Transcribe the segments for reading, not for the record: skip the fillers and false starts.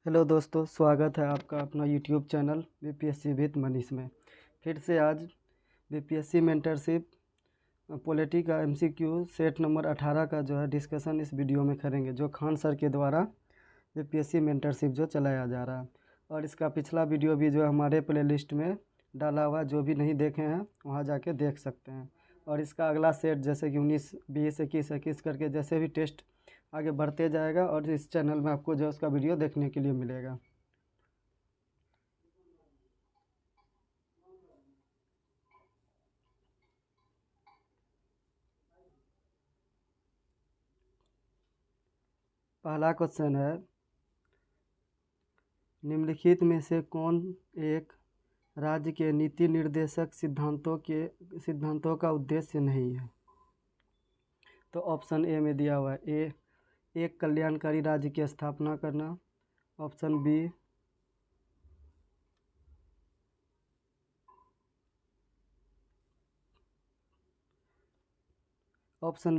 Hello दोस्तों, स्वागत है आपका अपना YouTube channel BPSC with Manish में। फिर से आज बीपीएससी मेंटरशिप पॉलिटी का एमसीक्यू सेट नंबर 18 का जो है डिस्कशन इस वीडियो में करेंगे, जो खान सर के द्वारा बीपीएससी मेंटरशिप जो चलाया जा रहा है। और इसका पिछला वीडियो भी जो है हमारे प्लेलिस्ट में डाला हुआ, जो भी नहीं देखे हैं वहाँ जाके देख सकते हैं। और इसका अगला सेट जैसे कि 19, 20, 21 करके जैसे भी टेस्ट आगे बढ़ते जाएगा और इस चैनल में आपको जो उसका वीडियो देखने के लिए मिलेगा। पहला क्वेश्चन है, निम्नलिखित में से कौन एक राज्य के नीति निर्देशक सिद्धांतों का उद्देश्य नहीं है। तो ऑप्शन ए में दिया हुआ है, एक कल्याणकारी राज्य की स्थापना करना। ऑप्शन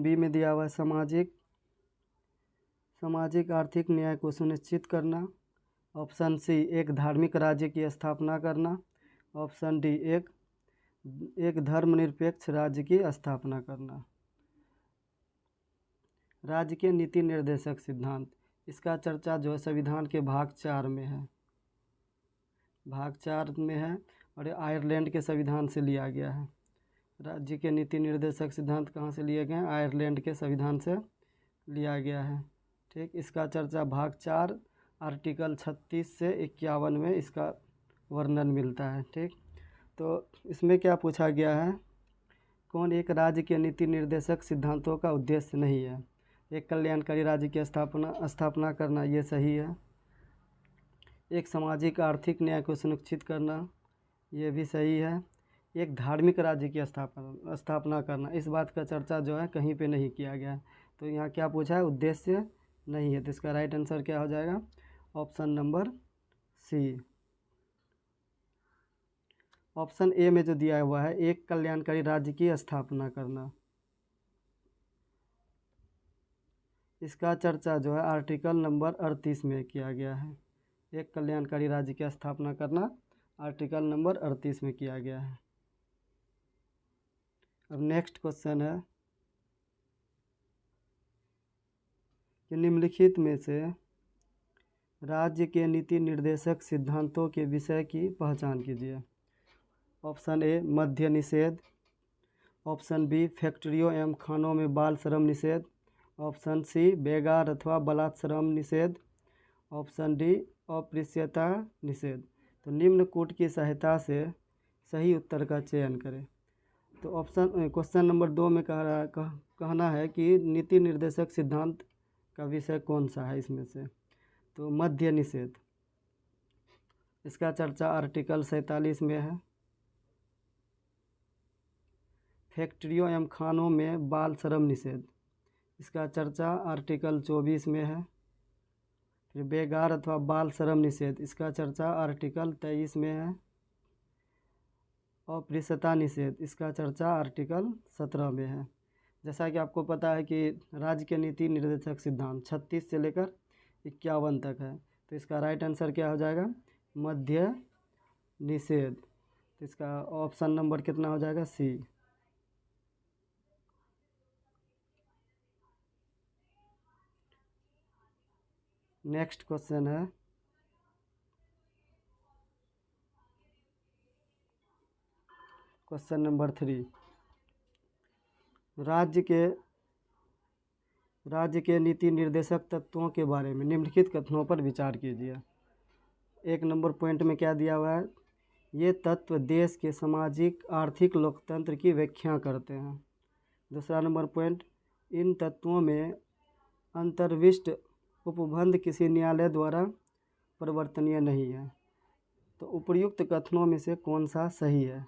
बी में दिया हुआ है सामाजिक आर्थिक न्याय को सुनिश्चित करना। ऑप्शन सी, एक धार्मिक राज्य की स्थापना करना। ऑप्शन डी, एक धर्मनिरपेक्ष राज्य की स्थापना करना। राज्य के नीति निर्देशक सिद्धांत, इसका चर्चा जो है संविधान के भाग 4 में है। और ये आयरलैंड के संविधान से लिया गया है। राज्य के नीति निर्देशक सिद्धांत कहाँ से लिए गए हैं? आयरलैंड के संविधान से लिया गया है। ठीक, इसका चर्चा भाग 4 आर्टिकल 36 से 51 में इसका वर्णन मिलता है। ठीक, तो इसमें क्या पूछा गया है, कौन एक राज्य के नीति निर्देशक सिद्धांतों का उद्देश्य नहीं है। एक कल्याणकारी राज्य की स्थापना करना, ये सही है। एक सामाजिक आर्थिक न्याय को सुनिश्चित करना, ये भी सही है। एक धार्मिक राज्य की स्थापना करना, इस बात का चर्चा जो है कहीं पे नहीं किया गया है। तो यहाँ क्या पूछा है, उद्देश्य नहीं है। तो इसका राइट आंसर क्या हो जाएगा? Option number C. Option A में जो दिया हुआ है, एक कल्याणकारी राज्य की स्थापना करना, इसका चर्चा जो है आर्टिकल नंबर 38 में किया गया है। एक कल्याणकारी राज्य की स्थापना करना आर्टिकल नंबर 38 में किया गया है। अब नेक्स्ट क्वेश्चन है कि निम्नलिखित में से राज्य के नीति निर्देशक सिद्धांतों के विषय की पहचान कीजिए। ऑप्शन ए, मद्य निषेध। ऑप्शन बी, फैक्ट्रियों एवं खानों में बाल श्रम निषेध। ऑप्शन सी, बेगार अथवा बलात्श्रम निषेध। ऑप्शन डी, अस्पृश्यता निषेध। तो निम्न कूट की सहायता से सही उत्तर का चयन करें। तो क्वेश्चन नंबर 2 में कहना है कि नीति निर्देशक सिद्धांत का विषय कौन सा है इसमें से। तो मद्य निषेध, इसका चर्चा आर्टिकल 47 में है। फैक्ट्रियों एवं खानों में बाल श्रम निषेध, इसका चर्चा आर्टिकल 24 में है। फिर बेगार अथवा बाल श्रम निषेध, इसका चर्चा आर्टिकल 23 में है। और अस्पृश्यता निषेध, इसका चर्चा आर्टिकल 17 में है। जैसा कि आपको पता है कि राज्य के नीति निर्देशक सिद्धांत 36 से लेकर 51 तक है। तो इसका राइट आंसर क्या हो जाएगा? मद्य निषेध। तो इसका ऑप्शन नंबर कितना हो जाएगा? सी। नेक्स्ट क्वेश्चन है, क्वेश्चन नंबर 3, राज्य के नीति निर्देशक तत्वों के बारे में निम्नलिखित कथनों पर विचार कीजिए। 1 नंबर पॉइंट में क्या दिया हुआ है, ये तत्व देश के सामाजिक आर्थिक लोकतंत्र की व्याख्या करते हैं। दूसरा नंबर पॉइंट, इन तत्वों में अंतर्विष्ट उपबंध किसी न्यायालय द्वारा परिवर्तनीय नहीं है। तो उपर्युक्त कथनों में से कौन सा सही है?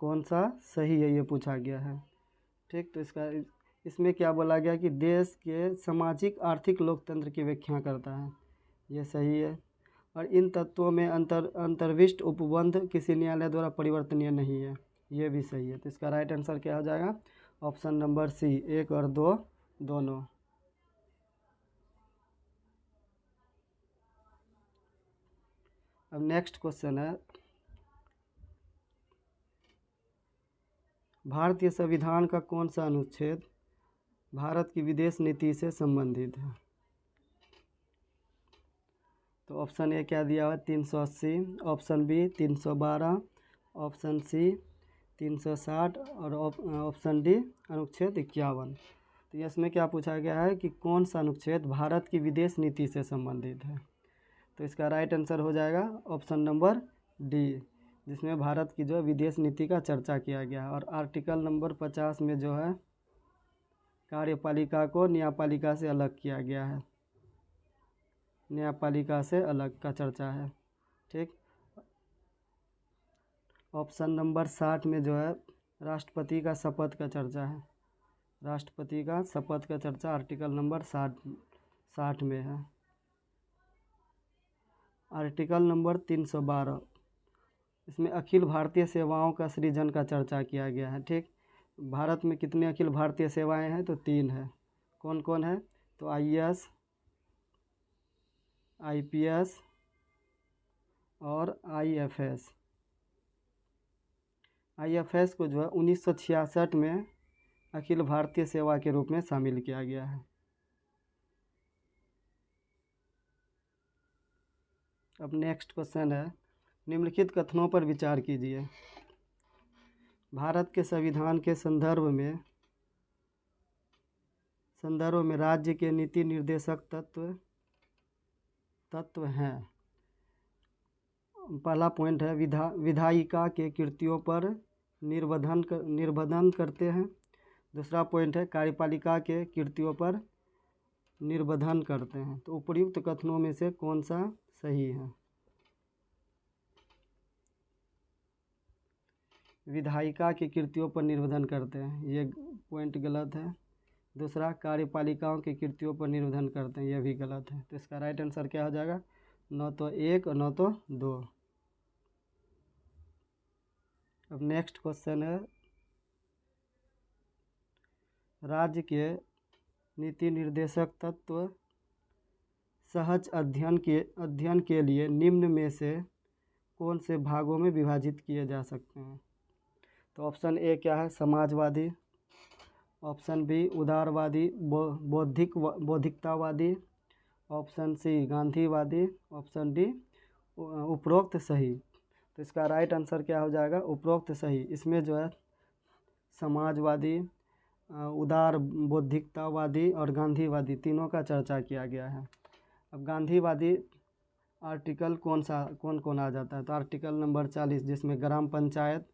कौन सा सही है, ये पूछा गया है। ठीक, तो इसमें क्या बोला गया कि देश के सामाजिक आर्थिक लोकतंत्र की व्याख्या करता है, ये सही है। और इन तत्वों में अंतर्विष्ट उपबंध किसी न्यायालय द्वारा परिवर्तनीय नहीं है, ये भी सही है। तो इसका राइट आंसर क्या हो जाएगा? ऑप्शन नंबर सी, 1 और 2 दोनों। अब नेक्स्ट क्वेश्चन है, भारतीय संविधान का कौन सा अनुच्छेद भारत की विदेश नीति से संबंधित है? तो ऑप्शन ए क्या दिया हुआ है 380, ऑप्शन बी 312, ऑप्शन सी 360 और ऑप्शन डी अनुच्छेद 51। तो इसमें क्या पूछा गया है कि कौन सा अनुच्छेद भारत की विदेश नीति से संबंधित है? तो इसका राइट आंसर हो जाएगा ऑप्शन नंबर डी, जिसमें भारत की जो विदेश नीति का चर्चा किया गया है। और आर्टिकल नंबर 50 में जो है कार्यपालिका को न्यायपालिका से अलग किया गया है, न्यायपालिका से अलग का चर्चा है। ठीक, ऑप्शन नंबर 60 में जो है राष्ट्रपति का शपथ का चर्चा है, राष्ट्रपति का शपथ का चर्चा आर्टिकल नंबर 60 में है। आर्टिकल नंबर 312, इसमें अखिल भारतीय सेवाओं का सृजन का चर्चा किया गया है। ठीक, भारत में कितने अखिल भारतीय सेवाएं हैं? तो 3 है। कौन कौन है? तो IAS, IPS और IFS। IFS को जो है 1966 में अखिल भारतीय सेवा के रूप में शामिल किया गया है। अब नेक्स्ट क्वेश्चन है, निम्नलिखित कथनों पर विचार कीजिए। भारत के संविधान के संदर्भ में राज्य के नीति निर्देशक तत्व हैं। पहला पॉइंट है विधायिका के कृतियों पर निर्बंधन करते हैं। दूसरा पॉइंट है कार्यपालिका के कृतियों पर निर्बंधन करते हैं। तो उपर्युक्त कथनों में से कौन सा सही है? विधायिका की कृतियों पर निर्बंधन करते हैं, ये पॉइंट गलत है। दूसरा कार्यपालिकाओं की कृतियों पर निर्बंधन करते हैं, यह भी गलत है। तो इसका राइट आंसर क्या हो जाएगा? न तो 1 और न तो 2। अब नेक्स्ट क्वेश्चन है, राज्य के नीति निर्देशक तत्व सहज अध्ययन के लिए निम्न में से कौन से भागों में विभाजित किए जा सकते हैं? तो ऑप्शन ए क्या है? समाजवादी, ऑप्शन बी उदारवादी बौद्धिकतावादी, ऑप्शन सी गांधीवादी, ऑप्शन डी उपरोक्त सही। तो इसका राइट आंसर क्या हो जाएगा? उपरोक्त सही। इसमें जो है समाजवादी, उदार बौद्धिकतावादी और गांधीवादी तीनों का चर्चा किया गया है। अब गांधीवादी आर्टिकल कौन कौन आ जाता है? तो आर्टिकल नंबर 40, जिसमें ग्राम पंचायत,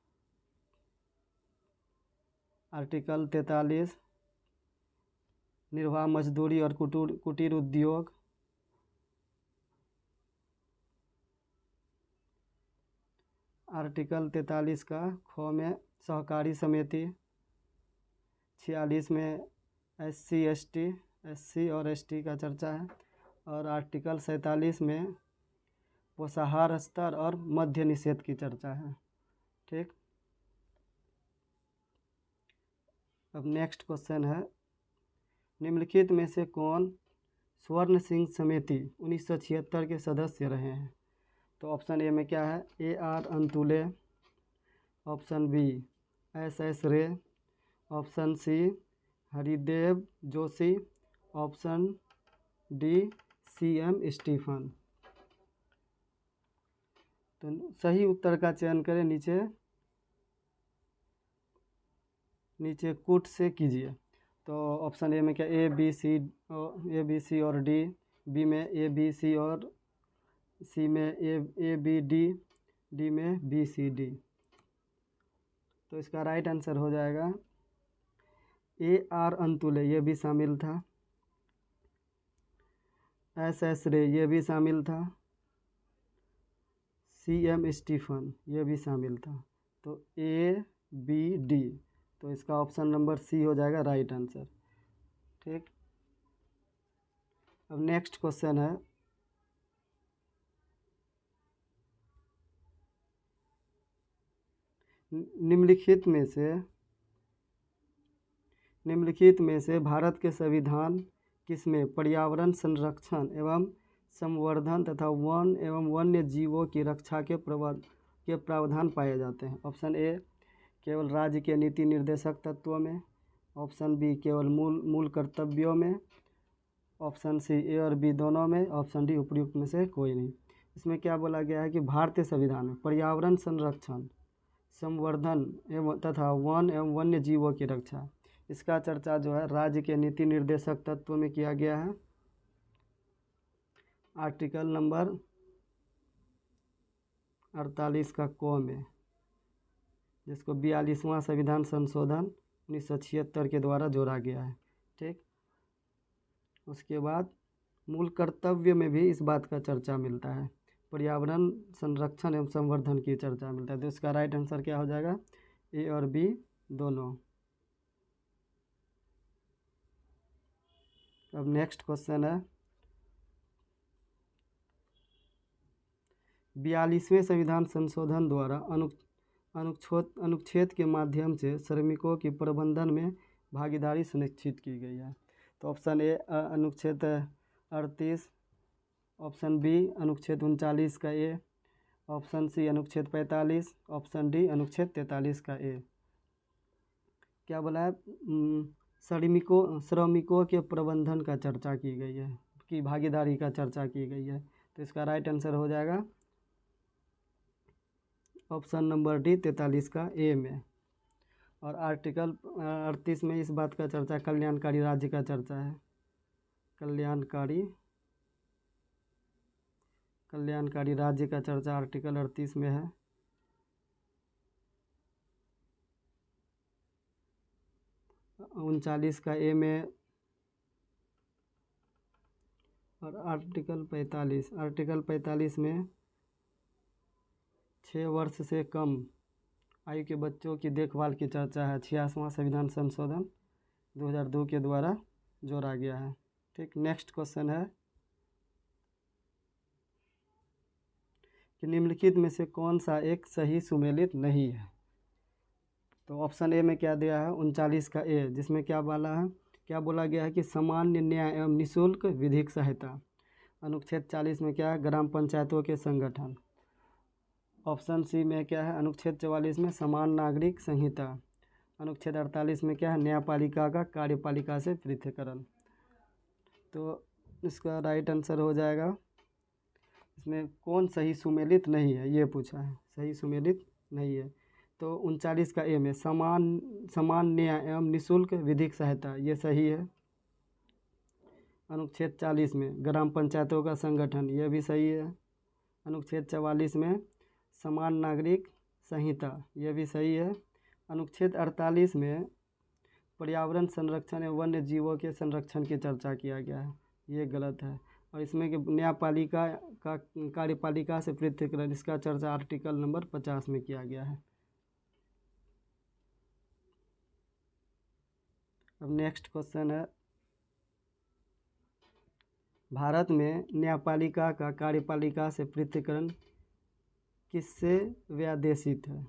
आर्टिकल 43 निर्वाह मजदूरी और कुटीर उद्योग, आर्टिकल 43 का ख में सहकारी समिति, 46 में SC और ST का चर्चा है, और आर्टिकल 47 में पोषाहार स्तर और मद्य निषेध की चर्चा है। ठीक, अब नेक्स्ट क्वेश्चन है, निम्नलिखित में से कौन स्वर्ण सिंह समिति 1976 के सदस्य रहे हैं? तो ऑप्शन ए में क्या है? AR Antulay, option B SS Ray, option C Haridev Joshi, option D CM Stephen. तो सही उत्तर का चयन करें, नीचे कूट से कीजिए। तो ऑप्शन ए में क्या A B C और D, बी में A B C और सी में A B D, डी में B C D। तो इसका राइट आंसर हो जाएगा AR अंतुले, ये भी शामिल था, SS रे ये भी शामिल था, CM स्टीफन ये भी शामिल था। तो A B D, तो इसका ऑप्शन नंबर सी हो जाएगा राइट आंसर। ठीक, अब नेक्स्ट क्वेश्चन है, निम्नलिखित में से भारत के संविधान किसमें पर्यावरण संरक्षण एवं संवर्धन तथा वन एवं वन्य जीवों की रक्षा के प्रावधान पाए जाते हैं। ऑप्शन ए केवल राज्य के नीति निर्देशक तत्वों में, ऑप्शन बी केवल मूल कर्तव्यों में, ऑप्शन सी ए और बी दोनों में, ऑप्शन डी उपयुक्त में से कोई नहीं। इसमें क्या बोला गया है कि भारतीय संविधान में पर्यावरण संरक्षण, संवर्धन एवं तथा वन एवं वन्य जीवों की रक्षा, इसका चर्चा जो है राज्य के नीति निर्देशक तत्व में किया गया है। आर्टिकल नंबर 48 का क में, जिसको 42वां संविधान संशोधन 1976 के द्वारा जोड़ा गया है। ठीक, उसके बाद मूल कर्तव्य में भी इस बात का चर्चा मिलता है, पर्यावरण संरक्षण एवं संवर्धन की चर्चा मिलता है। तो इसका राइट आंसर क्या हो जाएगा, ए और बी दोनों। अब नेक्स्ट क्वेश्चन है 42वें संविधान संशोधन द्वारा अनुच्छेद के माध्यम से श्रमिकों की प्रबंधन में भागीदारी सुनिश्चित की गई है। तो ऑप्शन ए अनुच्छेद 38, ऑप्शन बी अनुच्छेद 39 का ए, ऑप्शन सी अनुच्छेद 45, ऑप्शन डी अनुच्छेद 43 का ए। क्या बोला है, श्रमिकों के प्रबंधन का चर्चा की गई है, की भागीदारी का चर्चा की गई है। तो इसका राइट आंसर हो जाएगा ऑप्शन नंबर डी 43 का ए में। और आर्टिकल 38 में इस बात का चर्चा कल्याणकारी राज्य का चर्चा है, कल्याणकारी राज्य का चर्चा आर्टिकल 38 में है। उनचालीस का ए में। और आर्टिकल 45 में 6 वर्ष से कम आयु के बच्चों की देखभाल की चर्चा है। 86वां संविधान संशोधन 2002 के द्वारा जोड़ा गया है। ठीक, नेक्स्ट क्वेश्चन है कि निम्नलिखित में से कौन सा एक सही सुमेलित नहीं है। तो ऑप्शन ए में क्या दिया है, 39 का ए, जिसमें क्या बोला गया है कि सामान्य न्याय एवं निःशुल्क विधिक सहायता। अनुच्छेद 40 में क्या है, ग्राम पंचायतों के संगठन। ऑप्शन सी में क्या है, अनुच्छेद 44 में समान नागरिक संहिता। अनुच्छेद 48 में क्या है, न्यायपालिका का कार्यपालिका से पृथक्करण। तो इसका राइट आंसर हो जाएगा, इसमें कौन सही सुमेलित नहीं है ये पूछा है, सही सुमेलित नहीं है। तो 39 का ए में समान न्याय एवं निःशुल्क विधिक सहायता, ये सही है। अनुच्छेद 40 में ग्राम पंचायतों का संगठन, यह भी सही है। अनुच्छेद 44 में समान नागरिक संहिता, यह भी सही है। अनुच्छेद 48 में पर्यावरण संरक्षण एवं वन्य जीवों के संरक्षण की चर्चा किया गया है, ये गलत है। और इसमें कि न्यायपालिका का कार्यपालिका से पृथक्करण, इसका चर्चा आर्टिकल नंबर 50 में किया गया है। अब नेक्स्ट क्वेश्चन है, भारत में न्यायपालिका का कार्यपालिका से पृथक्करण किससे व्यादेशित है।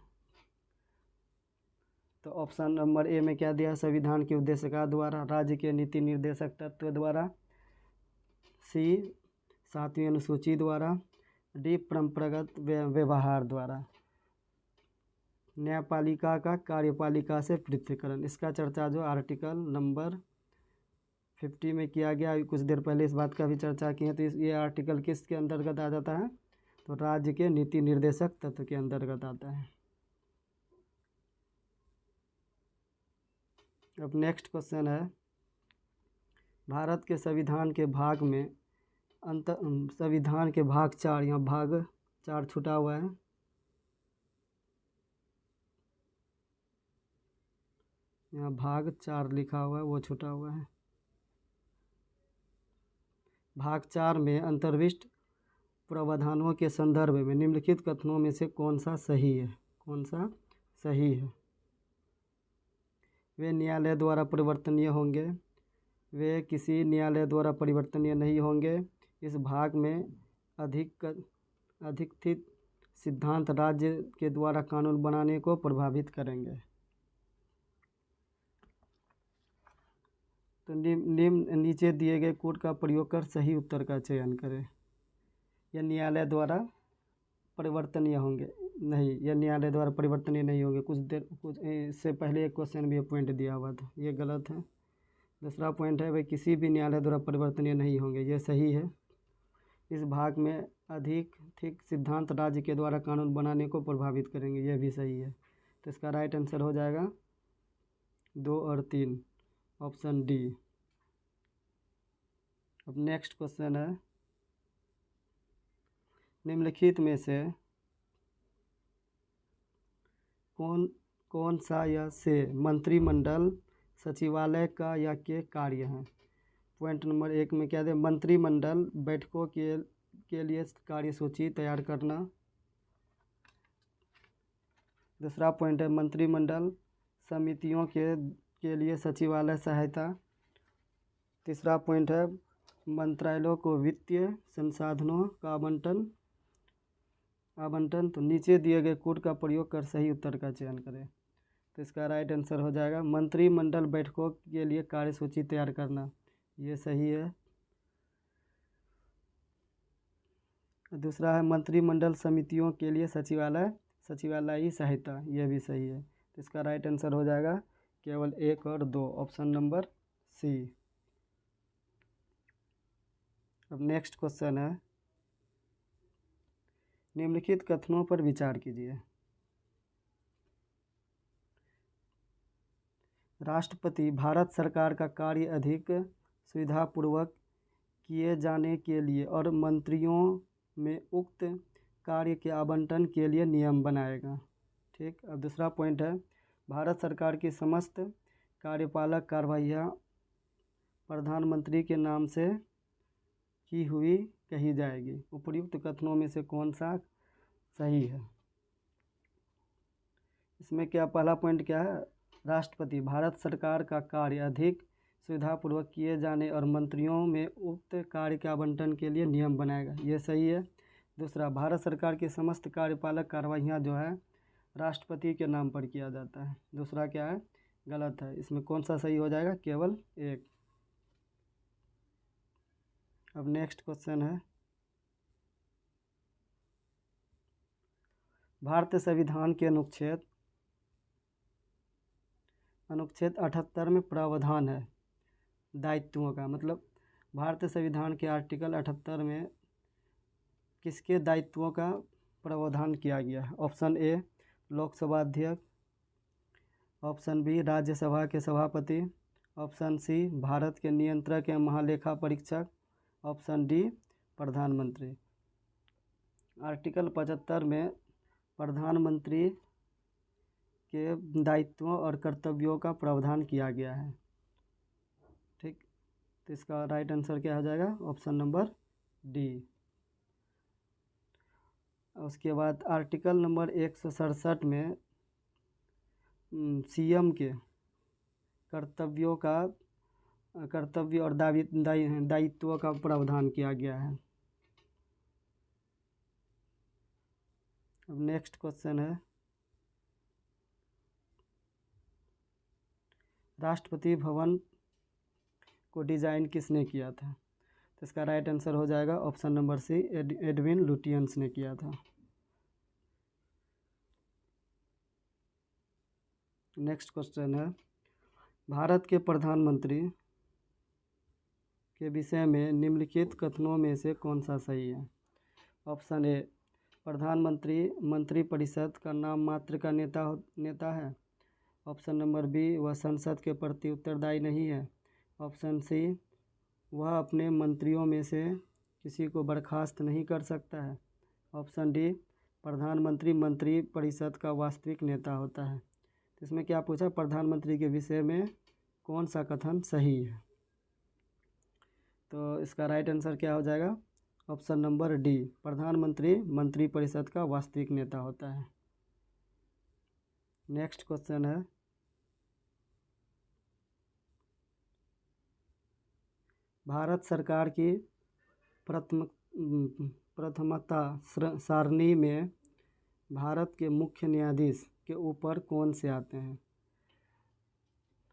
तो ऑप्शन नंबर ए में क्या दिया, संविधान की उद्देशिका द्वारा, राज्य के नीति निर्देशक तत्व द्वारा, सी 7वीं अनुसूची द्वारा, डी परंपरागत व्यवहार द्वारा। न्यायपालिका का कार्यपालिका से पृथक्करण, इसका चर्चा जो आर्टिकल नंबर 50 में किया गया। कुछ देर पहले इस बात का भी चर्चा की है। तो ये आर्टिकल किसके अंतर्गत आ जाता है, तो राज्य के नीति निर्देशक तत्व के अंतर्गत आता है। अब नेक्स्ट क्वेश्चन है, भारत के संविधान के भाग में संविधान के भाग 4, यहाँ भाग 4 छुटा हुआ है। यहाँ भाग 4 लिखा हुआ है, वो छुटा हुआ है। भाग 4 में अंतर्विष्ट प्रावधानों के संदर्भ में निम्नलिखित कथनों में से कौन सा सही है। वे न्यायालय द्वारा परिवर्तनीय होंगे, वे किसी न्यायालय द्वारा परिवर्तनीय नहीं होंगे। इस भाग में अधिकथित सिद्धांत राज्य के द्वारा कानून बनाने को प्रभावित करेंगे। तो नीचे दिए गए कोड का प्रयोग कर सही उत्तर का चयन करें। यह न्यायालय द्वारा परिवर्तनीय होंगे, नहीं, यह न्यायालय द्वारा परिवर्तनीय नहीं होंगे। कुछ इससे पहले एक क्वेश्चन भी पॉइंट दिया हुआ था, ये गलत है। दूसरा पॉइंट है भाई किसी भी न्यायालय द्वारा परिवर्तनीय नहीं होंगे, ये सही है। इस भाग में अधिक ठीक सिद्धांत राज्य के द्वारा कानून बनाने को प्रभावित करेंगे, यह भी सही है। तो इसका राइट आंसर हो जाएगा 2 और 3, ऑप्शन डी। अब नेक्स्ट क्वेश्चन है, निम्नलिखित में से कौन सा या से मंत्रिमंडल सचिवालय का या के कार्य हैं। पॉइंट नंबर 1 में क्या दे, मंत्रिमंडल बैठकों के लिए कार्यसूची तैयार करना। दूसरा पॉइंट है मंत्रिमंडल समितियों के लिए सचिवालय सहायता। तीसरा पॉइंट है मंत्रालयों को वित्तीय संसाधनों का आवंटन। तो नीचे दिए गए कोड का प्रयोग कर सही उत्तर का चयन करें। तो इसका राइट आंसर हो जाएगा मंत्रिमंडल बैठकों के लिए कार्यसूची तैयार करना, ये सही है। दूसरा है मंत्रिमंडल समितियों के लिए सचिवालयी सहायता, यह भी सही है। तो इसका राइट आंसर हो जाएगा केवल 1 और 2, ऑप्शन नंबर सी। अब नेक्स्ट क्वेश्चन है, निम्नलिखित कथनों पर विचार कीजिए। राष्ट्रपति भारत सरकार का कार्य अधिक सुविधापूर्वक किए जाने के लिए और मंत्रियों में उक्त कार्य के आवंटन के लिए नियम बनाएगा। ठीक। अब दूसरा पॉइंट है भारत सरकार की समस्त कार्यपालक कार्रवाइयाँ प्रधानमंत्री के नाम से की हुई कही जाएगी। उपर्युक्त कथनों में से कौन सा सही है। इसमें क्या पहला पॉइंट क्या है, राष्ट्रपति भारत सरकार का कार्य अधिक सुविधापूर्वक किए जाने और मंत्रियों में उक्त कार्य के आवंटन के लिए नियम बनाएगा, ये सही है। दूसरा भारत सरकार की समस्त कार्यपालक कार्रवाइयाँ जो है राष्ट्रपति के नाम पर किया जाता है, दूसरा क्या है, गलत है। इसमें कौन सा सही हो जाएगा, केवल 1। अब नेक्स्ट क्वेश्चन है, भारतीय संविधान के अनुच्छेद 78 में प्रावधान है दायित्वों का, मतलब भारतीय संविधान के आर्टिकल 78 में किसके दायित्वों का प्रावधान किया गया है। ऑप्शन ए लोकसभा अध्यक्ष, ऑप्शन बी राज्यसभा के सभापति, ऑप्शन सी भारत के नियंत्रक या महालेखा परीक्षक, ऑप्शन डी प्रधानमंत्री। आर्टिकल 75 में प्रधानमंत्री के दायित्वों और कर्तव्यों का प्रावधान किया गया है। ठीक। तो इसका राइट आंसर क्या हो जाएगा, ऑप्शन नंबर डी। उसके बाद आर्टिकल नंबर 167 में सीएम के कर्तव्य और दायित्वों का प्रावधान किया गया है। अब नेक्स्ट क्वेश्चन है, राष्ट्रपति भवन को डिज़ाइन किसने किया था। तो इसका राइट आंसर हो जाएगा option number C Edwin Lutyens ने किया था। नेक्स्ट क्वेश्चन है, भारत के प्रधानमंत्री के विषय में निम्नलिखित कथनों में से कौन सा सही है। ऑप्शन ए प्रधानमंत्री मंत्रिपरिषद का नाम मात्र का नेता है। ऑप्शन नंबर बी वह संसद के प्रति उत्तरदायी नहीं है। ऑप्शन सी वह अपने मंत्रियों में से किसी को बर्खास्त नहीं कर सकता है। ऑप्शन डी प्रधानमंत्री मंत्रिपरिषद का वास्तविक नेता होता है। तो इसमें क्या पूछा, प्रधानमंत्री के विषय में कौन सा कथन सही है। तो इसका राइट आंसर क्या हो जाएगा, ऑप्शन नंबर डी प्रधानमंत्री मंत्रिपरिषद का वास्तविक नेता होता है। नेक्स्ट क्वेश्चन है, भारत सरकार की प्रथमता सारणी में भारत के मुख्य न्यायाधीश के ऊपर कौन से आते हैं।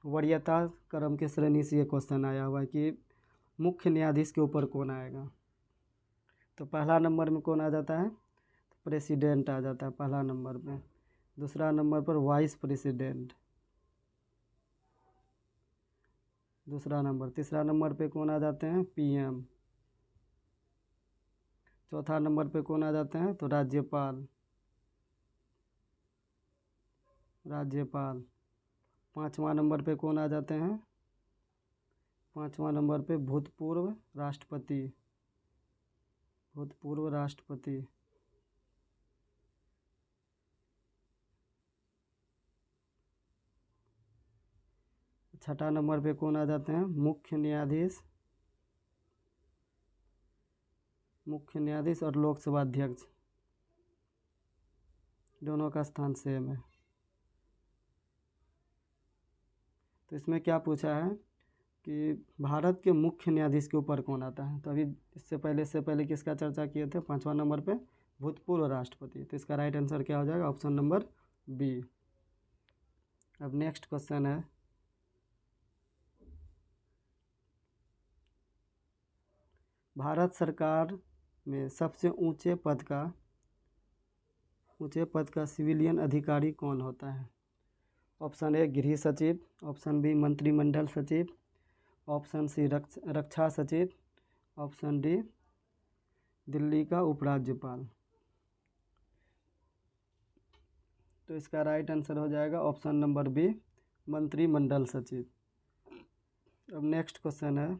वरीयता क्रम के श्रेणी से ये क्वेश्चन आया हुआ है कि मुख्य न्यायाधीश के ऊपर कौन आएगा। तो पहला नंबर में कौन आ जाता है? तो प्रेसिडेंट आ जाता है पहला नंबर पे। दूसरा नंबर पर वाइस प्रेसिडेंट, दूसरा नंबर। तीसरा नंबर पे कौन आ जाते हैं? पीएम। चौथा नंबर पे कौन आ जाते हैं? तो राज्यपाल, राज्यपाल। पाँचवा नंबर पे कौन आ जाते हैं? पाँचवा नंबर पे भूतपूर्व राष्ट्रपति, भूतपूर्व राष्ट्रपति। छठा नंबर पे कौन आ जाते हैं? मुख्य न्यायाधीश, मुख्य न्यायाधीश और लोकसभा अध्यक्ष, दोनों का स्थान सेम है। तो इसमें क्या पूछा है कि भारत के मुख्य न्यायाधीश के ऊपर कौन आता है? तो अभी इससे पहले किसका चर्चा किए थे? पाँचवा नंबर पे भूतपूर्व राष्ट्रपति। तो इसका राइट आंसर क्या हो जाएगा? Option number B. अब नेक्स्ट क्वेश्चन है, भारत सरकार में सबसे ऊंचे पद का सिविलियन अधिकारी कौन होता है? ऑप्शन ए गृह सचिव, ऑप्शन बी मंत्रिमंडल सचिव, ऑप्शन सी रक्षा सचिव, ऑप्शन डी दिल्ली का उपराज्यपाल। तो इसका राइट आंसर हो जाएगा ऑप्शन नंबर बी, मंत्रिमंडल सचिव। अब नेक्स्ट क्वेश्चन है,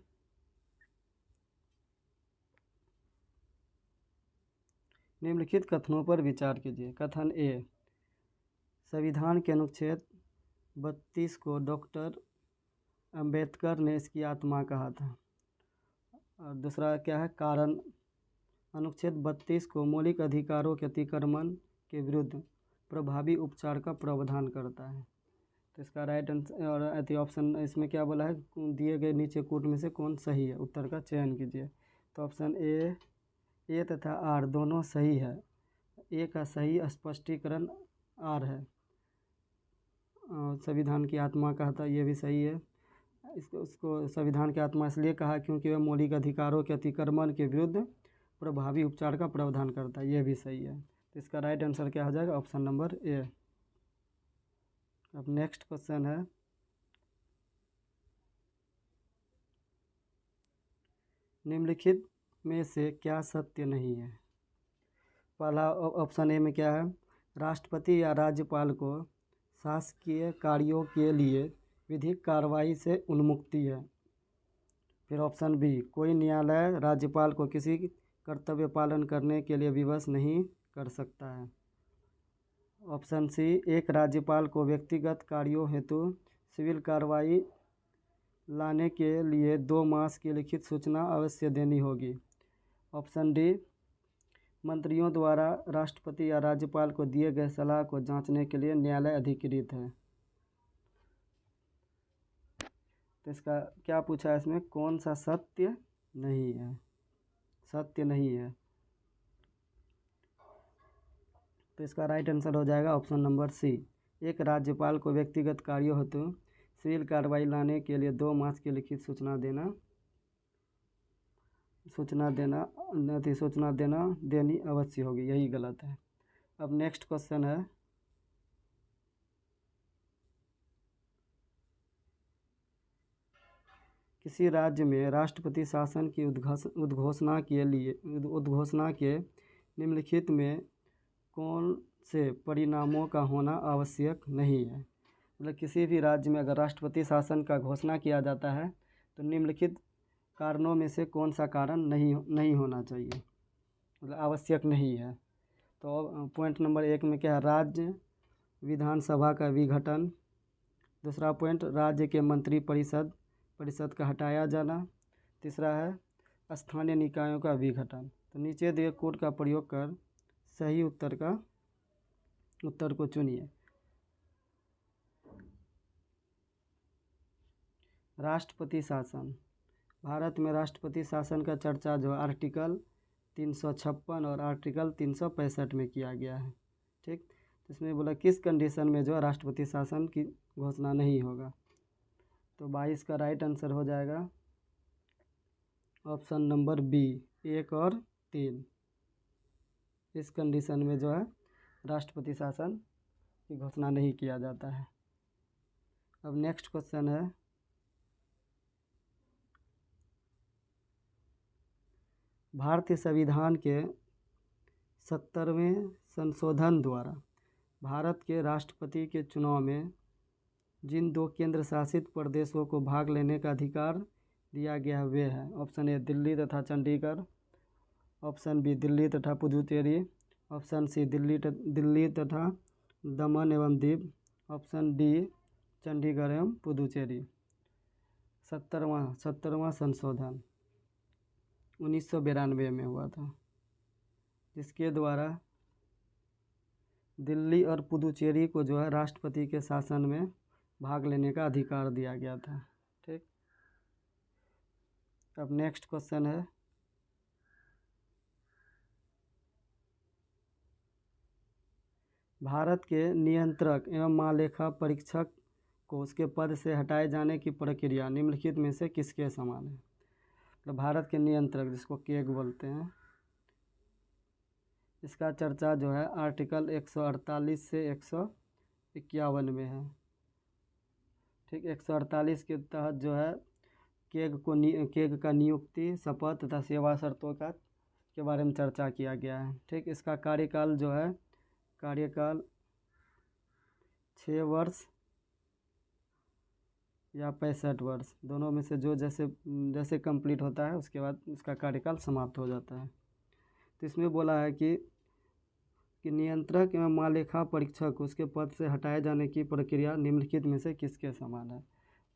निम्नलिखित कथनों पर विचार कीजिए। कथन ए, संविधान के अनुच्छेद 32 को डॉक्टर अंबेडकर ने इसकी आत्मा कहा था। और दूसरा क्या है? कारण, अनुच्छेद 32 को मौलिक अधिकारों के अतिक्रमण के विरुद्ध प्रभावी उपचार का प्रावधान करता है। तो इसका राइट आंसर और ऑप्शन इसमें क्या बोला है? दिए गए नीचे कोट में से कौन सही है? उत्तर का चयन कीजिए। तो ऑप्शन ए तथा आर दोनों सही है। ए का सही स्पष्टीकरण आर है, संविधान की आत्मा कहा था, ये भी सही है। उसको संविधान की आत्मा इसलिए कहा क्योंकि वह मौलिक अधिकारों के अतिक्रमण के विरुद्ध प्रभावी उपचार का प्रावधान करता है, ये भी सही है। तो इसका राइट आंसर क्या हो जाएगा? Option number A. अब नेक्स्ट क्वेश्चन है, निम्नलिखित में से क्या सत्य नहीं है? पहला ऑप्शन ए में क्या है? राष्ट्रपति या राज्यपाल को शासकीय कार्यों के लिए विधिक कार्रवाई से उन्मुक्ति है। फिर ऑप्शन बी, कोई न्यायालय राज्यपाल को किसी कर्तव्य पालन करने के लिए विवश नहीं कर सकता है। ऑप्शन सी, एक राज्यपाल को व्यक्तिगत कार्यों हेतु सिविल कार्रवाई लाने के लिए 2 मास की लिखित सूचना अवश्य देनी होगी। ऑप्शन डी, मंत्रियों द्वारा राष्ट्रपति या राज्यपाल को दिए गए सलाह को जांचने के लिए न्यायालय अधिकृत है। तो इसका क्या पूछा है? इसमें कौन सा सत्य नहीं है? सत्य नहीं है। तो इसका राइट आंसर हो जाएगा ऑप्शन नंबर सी, एक राज्यपाल को व्यक्तिगत कार्यों हेतु सिविल कार्रवाई लाने के लिए 2 मास की लिखित सूचना देनी अवश्य होगी, यही गलत है। अब नेक्स्ट क्वेश्चन है, किसी राज्य में राष्ट्रपति शासन की उद्घोषणा के निम्नलिखित में कौन से परिणामों का होना आवश्यक नहीं है? मतलब किसी भी राज्य में अगर राष्ट्रपति शासन का घोषणा किया जाता है तो निम्नलिखित कारणों में से कौन सा कारण नहीं होना चाहिए, मतलब आवश्यक नहीं है। तो पॉइंट नंबर 1 में क्या है? राज्य विधानसभा का विघटन। दूसरा पॉइंट, राज्य के मंत्री परिषद का हटाया जाना। तीसरा है स्थानीय निकायों का विघटन। तो नीचे दिए कोड का प्रयोग कर सही उत्तर को चुनिए। राष्ट्रपति शासन, भारत में राष्ट्रपति शासन का चर्चा जो आर्टिकल 356 और आर्टिकल 365 में किया गया है। ठीक, तो इसमें बोला किस कंडीशन में जो राष्ट्रपति शासन की घोषणा नहीं होगा। तो 22 का राइट आंसर हो जाएगा ऑप्शन नंबर बी, 1 और 3। इस कंडीशन में जो है राष्ट्रपति शासन की घोषणा नहीं किया जाता है। अब नेक्स्ट क्वेश्चन है, भारतीय संविधान के 70वें संशोधन द्वारा भारत के राष्ट्रपति के चुनाव में जिन 2 केंद्र शासित प्रदेशों को भाग लेने का अधिकार दिया गया वे हैं। ऑप्शन ए दिल्ली तथा चंडीगढ़, ऑप्शन बी दिल्ली तथा पुदुचेरी, ऑप्शन सी दिल्ली तथा दमन एवं दीव, ऑप्शन डी चंडीगढ़ एवं पुदुचेरी। 70वां संशोधन 1992 में हुआ था, जिसके द्वारा दिल्ली और पुदुचेरी को जो है राष्ट्रपति के शासन में भाग लेने का अधिकार दिया गया था। ठीक, अब नेक्स्ट क्वेश्चन है, भारत के नियंत्रक एवं महालेखा परीक्षक को उसके पद से हटाए जाने की प्रक्रिया निम्नलिखित में से किसके समान है। मतलब भारत के नियंत्रक, जिसको केग बोलते हैं, इसका चर्चा जो है आर्टिकल 148 से 151 में है। ठीक, 148 के तहत जो है केग का नियुक्ति, शपथ तथा सेवा शर्तों के बारे में चर्चा किया गया है। ठीक, इसका कार्यकाल जो है 6 वर्ष या 65 वर्ष, दोनों में से जो जैसे कंप्लीट होता है उसके बाद इसका कार्यकाल समाप्त हो जाता है। तो इसमें बोला है कि नियंत्रक एवं महालेखा परीक्षक उसके पद से हटाए जाने की प्रक्रिया निम्नलिखित में से किसके समान है।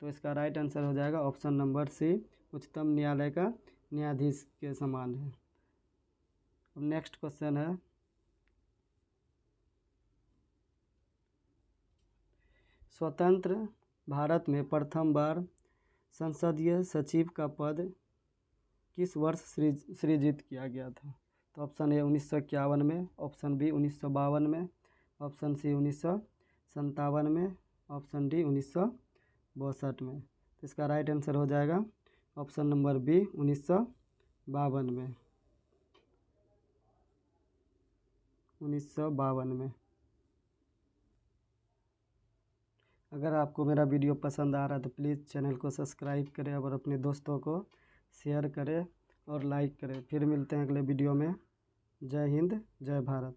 तो इसका राइट आंसर हो जाएगा ऑप्शन नंबर सी, उच्चतम न्यायालय का न्यायाधीश के समान है। अब नेक्स्ट क्वेश्चन है, स्वतंत्र भारत में प्रथम बार संसदीय सचिव का पद किस वर्ष सृजित किया गया था। तो ऑप्शन ए 1951 में, ऑप्शन बी 1952 में, ऑप्शन सी 1957 में, ऑप्शन डी 1962 में। तो इसका राइट आंसर हो जाएगा ऑप्शन नंबर बी 1952 में। 1952 में। अगर आपको मेरा वीडियो पसंद आ रहा है तो प्लीज़ चैनल को सब्सक्राइब करें और अपने दोस्तों को शेयर करें और लाइक करें। फिर मिलते हैं अगले वीडियो में। जय हिंद, जय भारत।